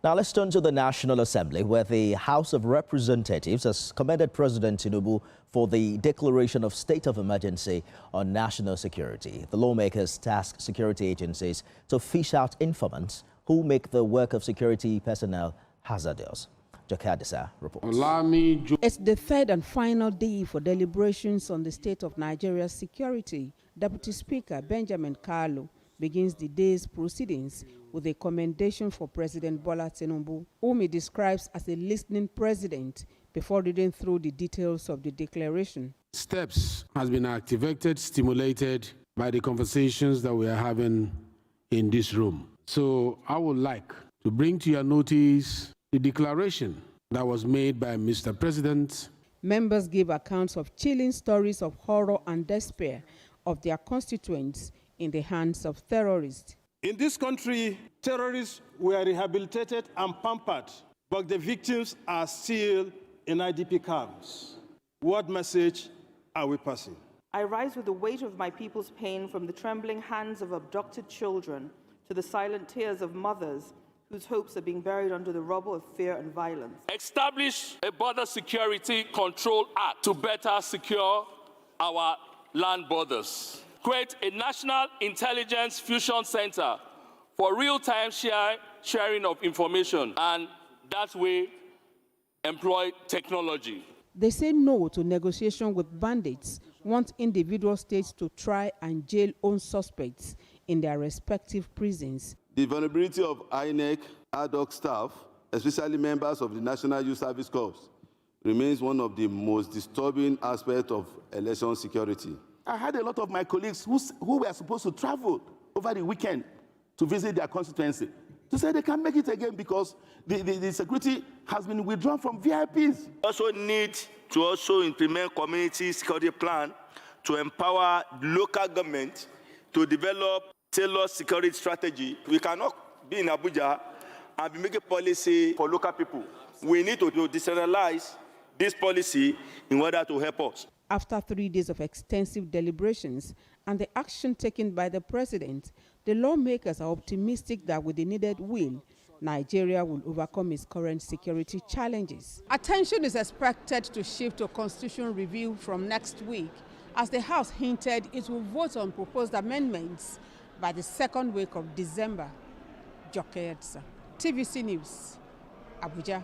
Now let's turn to the National Assembly, where the House of Representatives has commended President Tinubu for the declaration of state of emergency on national security. The lawmakers tasked security agencies to fish out informants who make the work of security personnel hazardous. Jakadisa reports. It's the third and final day for deliberations on the state of Nigeria's security. Deputy Speaker Benjamin Kalu begins the day's proceedings with a commendation for President Bola Tinubu, whom he describes as a listening president, before reading through the details of the declaration. Steps has been activated, stimulated by the conversations that we are having in this room. So I would like to bring to your notice the declaration that was made by Mr. President. Members gave accounts of chilling stories of horror and despair of their constituents in the hands of terrorists. In this country, terrorists were rehabilitated and pampered, but the victims are still in IDP camps. What message are we passing? I rise with the weight of my people's pain, from the trembling hands of abducted children to the silent tears of mothers whose hopes are being buried under the rubble of fear and violence. Establish a border security control act to better secure our land borders. Create a national intelligence fusion center for real-time sharing of information, and that way employ technology. They say no to negotiation with bandits, want individual states to try and jail own suspects in their respective prisons. The vulnerability of INEC ad hoc staff, especially members of the National Youth Service Corps, remains one of the most disturbing aspects of election security. I had a lot of my colleagues who were supposed to travel over the weekend to visit their constituency to say they can't make it again because the security has been withdrawn from VIPs. Also need to also implement community security plan to empower local government to develop tailored security strategy. We cannot be in Abuja and be making policy for local people. We need to decentralize this policy in order to help us. After 3 days of extensive deliberations and the action taken by the president, the lawmakers are optimistic that with the needed will, Nigeria will overcome its current security challenges. Attention is expected to shift to constitutional review from next week, as the House hinted it will vote on proposed amendments by the second week of December. Joke Edsa, TVC News, Abuja.